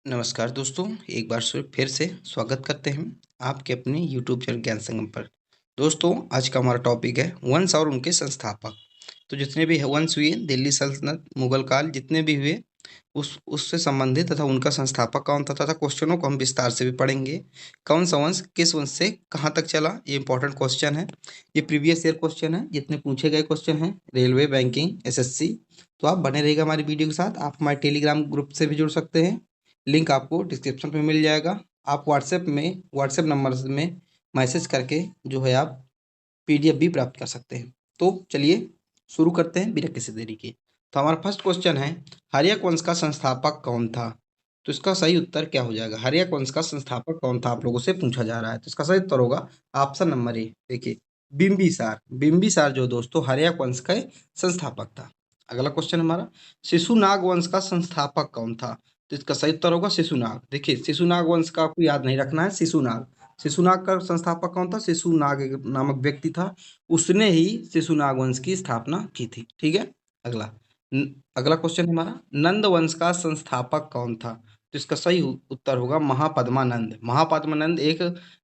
नमस्कार दोस्तों, एक बार फिर से स्वागत करते हैं आपके अपने यूट्यूब चैनल ज्ञान संगम पर। दोस्तों, आज का हमारा टॉपिक है वंश और उनके संस्थापक। तो जितने भी वंश हुए, दिल्ली सल्तनत, मुगल काल, जितने भी हुए उस उससे संबंधित तथा उनका संस्थापक कौन था तथा क्वेश्चनों को हम विस्तार से भी पढ़ेंगे। कौन सा वंश किस वंश से कहाँ तक चला, ये इंपॉर्टेंट क्वेश्चन है। ये प्रीवियस ईयर क्वेश्चन है, जितने पूछे गए क्वेश्चन हैं रेलवे, बैंकिंग, एसएससी। तो आप बने रहिएगा हमारी वीडियो के साथ। आप हमारे टेलीग्राम ग्रुप से भी जुड़ सकते हैं, लिंक आपको डिस्क्रिप्शन में मिल जाएगा। आप व्हाट्सएप नंबर में मैसेज करके जो है आप पीडीएफ भी प्राप्त कर सकते हैं। तो चलिए शुरू करते हैं बिना किसी देरी के। तो हमारा फर्स्ट क्वेश्चन है, हर्यक वंश का संस्थापक कौन था? तो इसका सही उत्तर क्या हो जाएगा? हर्यक वंश का संस्थापक कौन था, आप लोगों से पूछा जा रहा है। तो इसका सही उत्तर होगा ऑप्शन नंबर ए। देखिए, बिंबिसार। बिंबिसार जो दोस्तों हर्यक वंश का संस्थापक था। अगला क्वेश्चन हमारा, शिशुनाग वंश का संस्थापक कौन था? तो इसका सही उत्तर होगा शिशुनाग। देखिए, शिशुनाग वंश का आपको याद नहीं रखना है। शिशुनाग, शिशुनाग का संस्थापक कौन था? शिशुनाग एक नामक व्यक्ति था, उसने ही शिशुनाग वंश की स्थापना की थी। ठीक है। अगला अगला क्वेश्चन हमारा, नंद वंश का संस्थापक कौन था? तो इसका सही उत्तर होगा महापद्मानंद। महापद्मानंद एक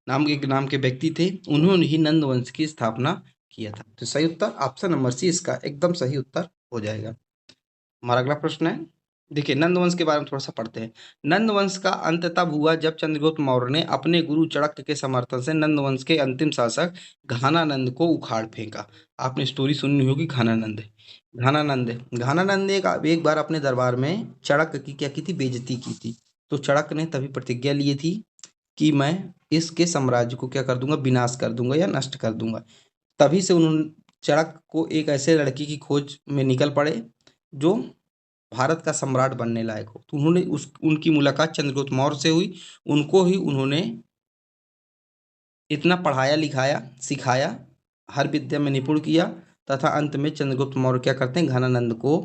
नाम के व्यक्ति थे, उन्होंने ही नंद वंश की स्थापना किया था। तो सही उत्तर ऑप्शन नंबर सी इसका एकदम सही उत्तर हो जाएगा। हमारा अगला प्रश्न है, देखिए नंद वंश के बारे में थोड़ा सा पढ़ते हैं। नंद वंश का अंत तब हुआ जब चंद्रगुप्त मौर्य ने अपने गुरु चाणक्य के समर्थन से नंद वंश के अंतिम शासक घानानंद को उखाड़ फेंका। आपने स्टोरी सुनी होगी घानानंद। घानानंद एक बार अपने दरबार में चाणक्य की क्या की थी? बेइज्जती की थी। तो चाणक्य ने तभी प्रतिज्ञा ली थी कि मैं इसके साम्राज्य को क्या कर दूंगा? विनाश कर दूंगा या नष्ट कर दूंगा। तभी से उन्होंने चाणक्य को एक ऐसे लड़की की खोज में निकल पड़े जो भारत का सम्राट बनने लायक हो। तो उन्होंने उनकी मुलाकात चंद्रगुप्त मौर्य से हुई। उनको ही उन्होंने इतना पढ़ाया लिखाया सिखाया, हर विद्या में निपुण किया, तथा अंत में चंद्रगुप्त मौर्य क्या करते हैं? घनानंद को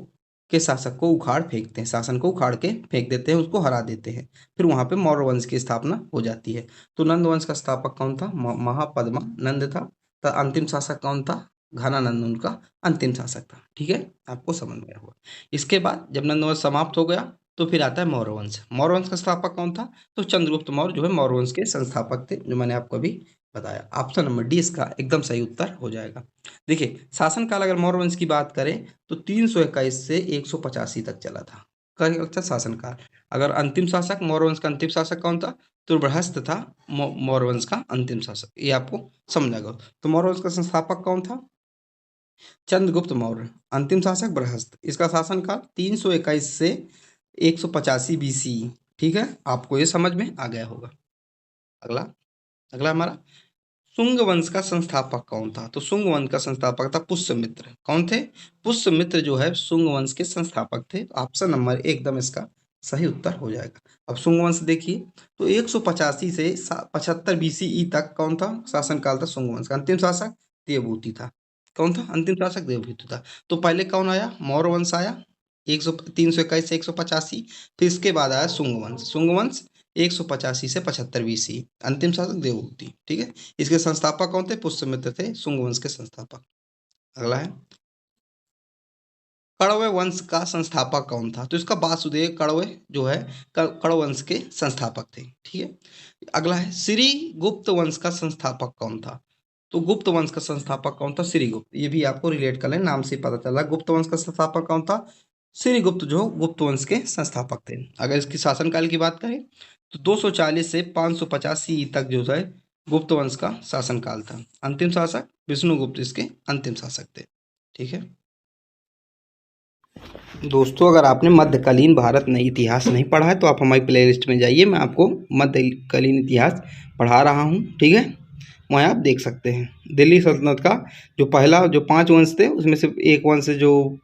के शासक को उखाड़ फेंकते हैं, शासन को उखाड़ के फेंक देते हैं, उसको हरा देते हैं। फिर वहां पे मौर्य वंश की स्थापना हो जाती है। तो नंद वंश का स्थापक कौन था? महापद्मा नंद था। तो अंतिम शासक कौन था? घनानंद उनका अंतिम शासक था। ठीक है, आपको समझ में आया होगा। इसके बाद जब नंद वंश समाप्त हो गया तो फिर आता है मौर्य वंश। मौर्य वंश का स्थापक कौन था? तो चंद्रगुप्त मौर्य जो है मौर्य वंश के संस्थापक थे, जो मैंने आपको अभी बताया। ऑप्शन नंबर डी इसका एकदम सही उत्तर हो जाएगा। देखिए, शासनकाल अगर मौर्य वंश की बात करें तो 321 से 185 तक चला था। अच्छा शासनकाल। अगर अंतिम शासक मौर्य वंश का अंतिम शासक कौन था? तो बृहस्पति था मौर्य वंश का अंतिम शासक। ये आपको समझ आएगा। तो मौर्य वंश का संस्थापक कौन था? चंद्रगुप्त मौर्य। अंतिम शासक बृहस्पति। इसका शासनकाल 321 से 185 बीसी। ठीक है, आपको ये समझ में आ गया होगा। अगला अगला हमारा, शुंग वंश का संस्थापक कौन था? तो शुंग वंश का संस्थापक था पुष्यमित्र। कौन थे? पुष्यमित्र जो है शुंग वंश के संस्थापक थे। ऑप्शन नंबर एकदम इसका सही उत्तर हो जाएगा। अब शुंग वंश देखिए, तो 185 से 75 बीसीई तक कौन था? शासनकाल था शुंग वंश का। अंतिम शासक देवभूति था। कौन था अंतिम शासक? देवभूति था। तो पहले कौन आया? मौर्य वंश आया 321 से 185। फिर इसके बाद आया शुंग वंश। शुंग वंश 185 से 75 बीसी। अंतिम शासक देवभूति। ठीक है, इसके संस्थापक कौन थे? पुष्यमित्र थे शुंग वंश के संस्थापक। अगला है, कण्व वंश का संस्थापक कौन था? तो इसका वासुदेव कण्व जो है कण्व वंश के संस्थापक थे। ठीक है। अगला है, श्री गुप्त वंश का संस्थापक कौन था? तो गुप्त वंश का संस्थापक कौन था? श्रीगुप्त। ये भी आपको रिलेट कर लें, नाम से पता चला। गुप्त वंश का संस्थापक कौन था? श्रीगुप्त, जो गुप्त वंश के संस्थापक थे। अगर इसकी शासनकाल की बात करें तो 240 से 550 सी तक जो है गुप्त वंश का शासनकाल था। अंतिम शासक विष्णुगुप्त इसके अंतिम शासक थे। ठीक है दोस्तों, अगर आपने मध्यकालीन भारत में इतिहास नहीं पढ़ा है तो आप हमारी प्लेलिस्ट में जाइए, मैं आपको मध्यकालीन इतिहास पढ़ा रहा हूँ। ठीक है, वहाँ आप देख सकते हैं। दिल्ली सल्तनत का जो 5 वंश थे उसमें से एक वंश जो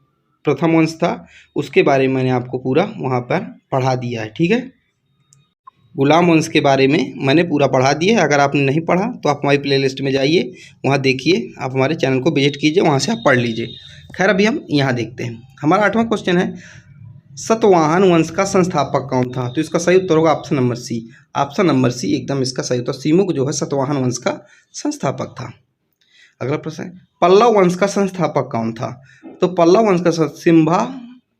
प्रथम वंश था उसके बारे में मैंने आपको पूरा वहाँ पर पढ़ा दिया है। ठीक है, गुलाम वंश के बारे में मैंने पूरा पढ़ा दिया है। अगर आपने नहीं पढ़ा तो आप हमारी प्लेलिस्ट में जाइए, वहाँ देखिए, आप हमारे चैनल को विजिट कीजिए, वहाँ से आप पढ़ लीजिए। खैर, अभी हम यहाँ देखते हैं। हमारा 8वां क्वेश्चन है, सतवाहन वंश का संस्थापक कौन था? तो इसका सही उत्तर होगा option number C. Option number C एकदम इसका सही उत्तर। सीमुक जो है सतवाहन वंश का संस्थापक था। अगला प्रश्न है, पल्लव वंश का संस्थापक कौन था? तो पल्लव वंश का सिम्भा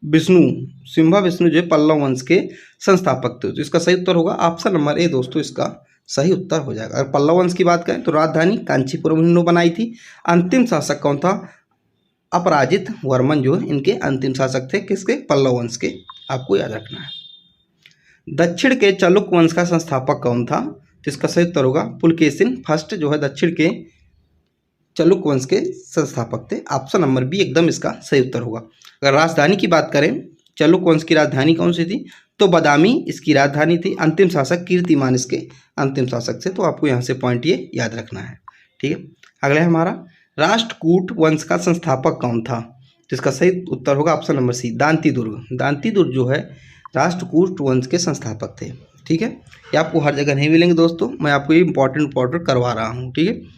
विष्णु, सिम्हा विष्णु जो है पल्लव वंश के संस्थापक थे। तो इसका सही उत्तर होगा ऑप्शन नंबर ए दोस्तों, इसका सही उत्तर हो जाएगा। अगर पल्लव वंश की बात करें तो राजधानी कांचीपुरम इन्होंने बनाई थी। अंतिम शासक कौन था? अपराजित वर्मन जो है इनके अंतिम शासक थे, किसके? पल्लव वंश के। आपको याद रखना है। दक्षिण के चालुक्य वंश का संस्थापक कौन था? तो इसका सही उत्तर होगा पुलकेशिन फर्स्ट जो है दक्षिण के चालुक्य वंश के संस्थापक थे। ऑप्शन नंबर बी एकदम इसका सही उत्तर होगा। अगर राजधानी की बात करें, चालुक्य वंश की राजधानी कौन सी थी? तो बादामी इसकी राजधानी थी। अंतिम शासक कीर्तिमान इसके अंतिम शासक थे। तो आपको यहाँ से पॉइंट ये याद रखना है, ठीक है। अगला है हमारा, राष्ट्रकूट वंश का संस्थापक कौन था? तो इसका सही उत्तर होगा ऑप्शन नंबर सी दांती दुर्ग। दांती दुर्ग जो है राष्ट्रकूट वंश के संस्थापक थे, ठीक है। ये आपको हर जगह नहीं मिलेंगे दोस्तों, मैं आपको ये इंपॉर्टेंट करवा रहा हूँ, ठीक है।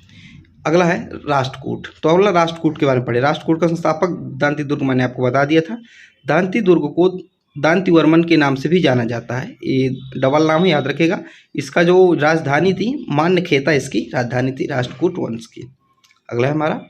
अगला है राष्ट्रकूट। तो अगला राष्ट्रकूट के बारे में पढ़े। राष्ट्रकूट का संस्थापक दांती दुर्ग मैंने आपको बता दिया था। दांती दुर्ग को दांती वर्मन के नाम से भी जाना जाता है, ये डबल नाम है, याद रखेगा। इसका जो राजधानी थी मान्यखेता इसकी राजधानी थी राष्ट्रकूट वंश की। अगला है हमारा,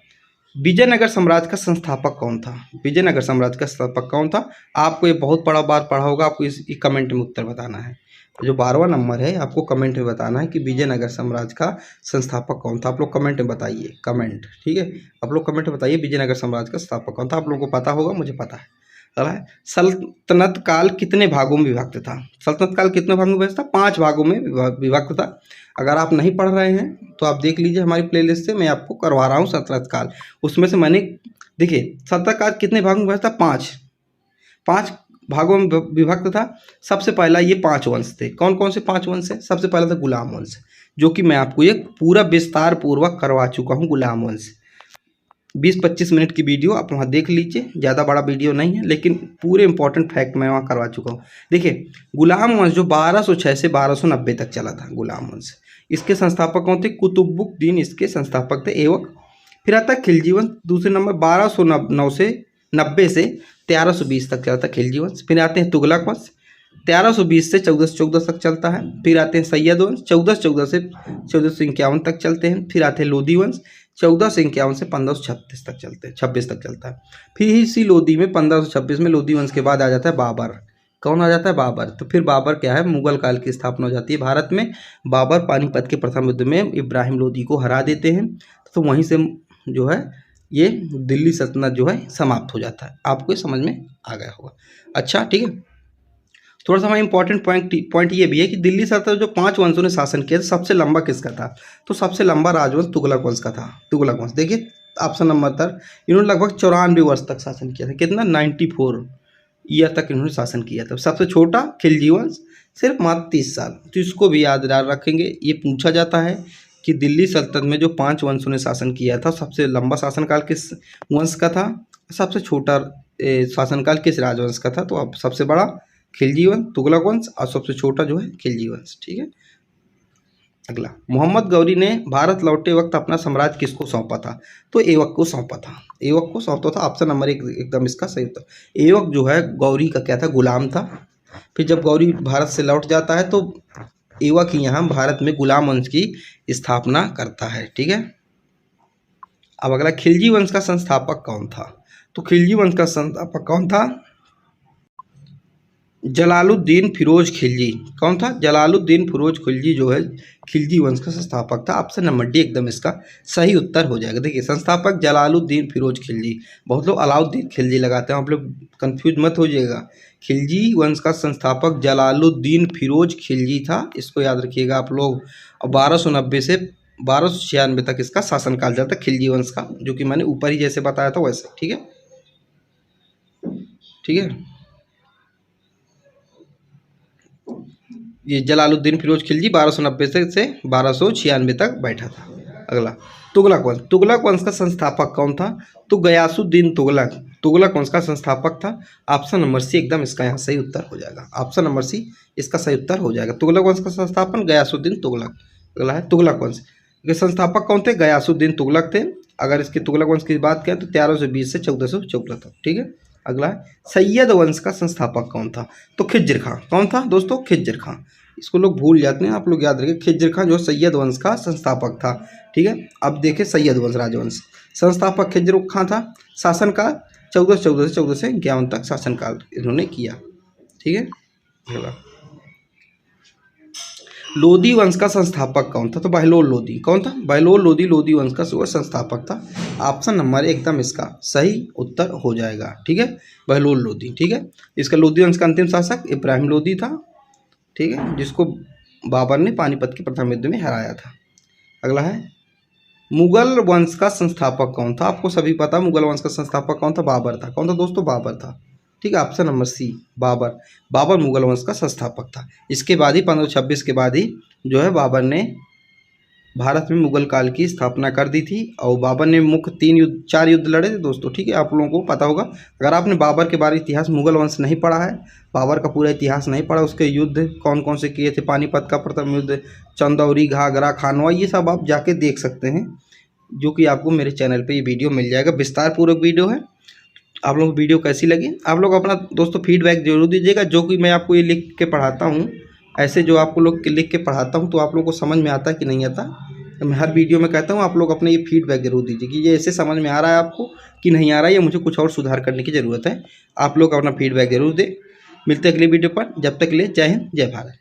विजयनगर साम्राज्य का संस्थापक कौन था? विजयनगर साम्राज्य का संस्थापक कौन था? आपको ये बहुत बड़ा बार पढ़ा होगा, आपको इस कमेंट में उत्तर बताना है। जो 12वां नंबर है आपको कमेंट में बताना है कि विजयनगर साम्राज्य का संस्थापक कौन था। आप लोग कमेंट में बताइए, कमेंट, ठीक है। आप लोग कमेंट में बताइए विजयनगर साम्राज्य का संस्थापक कौन था। आप लोगों को पता होगा, मुझे पता है। अगला है, सल्तनत काल कितने भागों में विभक्त था? सल्तनत काल कितने भागों में विभक्त था? 5 भागों में विभक्त था। अगर आप नहीं पढ़ रहे हैं तो आप देख लीजिए हमारी प्लेलिस्ट से, मैं आपको करवा रहा हूँ सल्तनत काल। उसमें से मैंने, देखिए सल्तनत काल कितने भागों में विभक्त था? 5 भागों में विभक्त था। सबसे पहला ये 5 वंश थे। कौन कौन से 5 वंश है? सबसे पहला था गुलाम वंश, जो कि मैं आपको ये पूरा विस्तार पूर्वक करवा चुका हूँ। गुलाम वंश 20-25 मिनट की वीडियो आप वहाँ देख लीजिए, ज़्यादा बड़ा वीडियो नहीं है, लेकिन पूरे इंपॉर्टेंट फैक्ट मैं वहाँ करवा चुका हूँ। देखिए गुलाम वंश जो 1206 से 1290 तक चला था, गुलाम वंश, इसके संस्थापक कौन थे? कुतुबुद्दीन इसके संस्थापक थे, एवक। फिर आता है खिलजी वंश दूसरे नंबर, 1209 से 90 से 1320 तक चला था खिलजी वंश। फिर आते हैं तुगलक वंश, 1320 से 1414 तक चलता है। फिर आते हैं सैयद वंश, 1414 से 1451 तक चलते हैं। फिर आते हैं लोधी वंश, 1451 से 1536 तक चलते हैं, 26 तक चलता है। फिर इसी लोधी में 1526 में लोधी वंश के बाद आ जाता है बाबर। कौन आ जाता है? बाबर। तो फिर बाबर क्या है? मुगल काल की स्थापना हो जाती है भारत में। बाबर पानीपत के प्रथम युद्ध में इब्राहिम लोधी को हरा देते हैं। तो वहीं से जो है ये दिल्ली सल्तनत जो है समाप्त हो जाता है। आपको समझ में आ गया होगा। अच्छा, ठीक है। थोड़ा सा हमारा इंपॉर्टेंट पॉइंट ये भी है कि दिल्ली सल्तनत जो 5 वंशों ने शासन किया, सबसे लंबा किसका था? तो सबसे लंबा राजवंश तुगलक वंश का था। तुगलक वंश, देखिए ऑप्शन नंबर 3, इन्होंने लगभग 94 वर्ष तक शासन किया था। कितना? 94 ईयर तक इन्होंने शासन किया था। सबसे छोटा खिलजी वंश सिर्फ मात्र 30 साल। तो इसको भी याद रखेंगे। ये पूछा जाता है कि दिल्ली सल्तनत में जो 5 वंशों ने शासन किया था, सबसे लंबा शासनकाल किस वंश का था? सबसे छोटा शासनकाल किस राजवंश का था? तो अब सबसे बड़ा खिलजी वंश, तुगलक वंश, और सबसे छोटा जो है खिलजी वंश, ठीक है। अगला, मोहम्मद गौरी ने भारत लौटते वक्त अपना साम्राज्य किसको सौंपा था? तो एवक को सौंपा था। एवक को सौंपा था। ऑप्शन नंबर 1 एकदम इसका सही उत्तर। एवक जो है गौरी का क्या था? गुलाम था। फिर जब गौरी भारत से लौट जाता है तो एवक ही यहाँ भारत में गुलाम वंश की स्थापना करता है, ठीक है। अब अगला, खिलजी वंश का संस्थापक कौन था? तो खिलजी वंश का संस्थापक कौन था? जलालुद्दीन फिरोज खिलजी। कौन था? जलालुद्दीन फिरोज खिलजी जो है खिलजी वंश का संस्थापक था। ऑप्शन नंबर डी एकदम इसका सही उत्तर हो जाएगा। देखिए संस्थापक जलालुद्दीन फिरोज खिलजी, बहुत लोग अलाउद्दीन खिलजी लगाते हैं, आप लोग कंफ्यूज मत हो जाइएगा। खिलजी वंश का संस्थापक जलालुद्दीन फिरोज खिलजी था, इसको याद रखिएगा आप लोग। और 1290 से 1296 तक इसका शासनकाल चलता खिलजी वंश का, जो कि मैंने ऊपर ही जैसे बताया था वैसे, ठीक है, ठीक है। ये जलालुद्दीन फिरोज खिलजी 1290 से 1296 तक बैठा था। अगला, तुगलक वंश। तुगलक वंश का संस्थापक कौन था? तो गयासुद्दीन तुगलक तुगलक वंश का संस्थापक था। ऑप्शन नंबर सी एकदम इसका यहाँ सही उत्तर हो जाएगा। ऑप्शन नंबर सी इसका सही उत्तर हो जाएगा। तुगलक वंश का संस्थापन गयासुद्दीन तुगलक। अगला है तुगलक वंश के संस्थापक कौन थे? गयासुद्दीन तुगलक थे। अगर इसके तुगलक वंश की बात करें तो 1320 से 1414 तक, ठीक है। अगला है सैयद वंश का संस्थापक कौन था? तो खिज्र खां। कौन था दोस्तों? खिज्र खां। इसको लोग भूल जाते हैं, आप लोग याद रखिए। खिज्र खां जो सैयद वंश का संस्थापक था, ठीक है। अब देखिए सैयद वंश राजवंश, संस्थापक खिज्र खां था। शासन का 1414 से 51 तक शासनकाल इन्होंने किया। ठीक है। अगला, लोधी वंश का संस्थापक कौन था? तो बहलोल लोधी। कौन था? बहलोल लोधी लोधी वंश का संस्थापक था। ऑप्शन नंबर एकदम इसका सही उत्तर हो जाएगा। ठीक है, बहलोल लोधी। ठीक है, इसका लोधी वंश का अंतिम शासक इब्राहिम लोधी था। ठीक है, जिसको बाबर ने पानीपत के प्रथम युद्ध में हराया था। अगला है, मुगल वंश का संस्थापक कौन था? आपको सभी पता, मुगल वंश का संस्थापक कौन था? बाबर था। कौन था दोस्तों? बाबर था। ठीक है, option number C, Babur. Babur Mughal वंश का संस्थापक था। इसके बाद ही 1526 के बाद ही जो है बाबर ने भारत में मुगल काल की स्थापना कर दी थी। और बाबर ने मुख्य 4 युद्ध लड़े थे दोस्तों। ठीक है, आप लोगों को पता होगा। अगर आपने बाबर के बारे इतिहास मुगल वंश नहीं पढ़ा है, बाबर का पूरा इतिहास नहीं पढ़ा, उसके युद्ध कौन कौन से किए थे, पानीपत का प्रथम युद्ध, चंदौरी, घाघरा, खानवा, ये सब आप जाके देख सकते हैं, जो कि आपको मेरे चैनल पे ये वीडियो मिल जाएगा। विस्तार पूर्वक वीडियो है। आप लोगों को वीडियो कैसी लगी? आप लोग अपना दोस्तों फीडबैक जरूर दीजिएगा। जो कि मैं आपको ये लिख के पढ़ाता हूँ, ऐसे जो आपको लोग लिख के पढ़ाता हूँ, तो आप लोगों को समझ में आता है कि नहीं आता? तो मैं हर वीडियो में कहता हूँ आप लोग अपने ये फीडबैक जरूर दीजिए कि ये ऐसे समझ में आ रहा है आपको कि नहीं आ रहा है, या मुझे कुछ और सुधार करने की ज़रूरत है। आप लोग अपना फीडबैक जरूर दें। मिलते हैं अगले वीडियो पर। जब तक के लिए जय हिंद, जय भारत।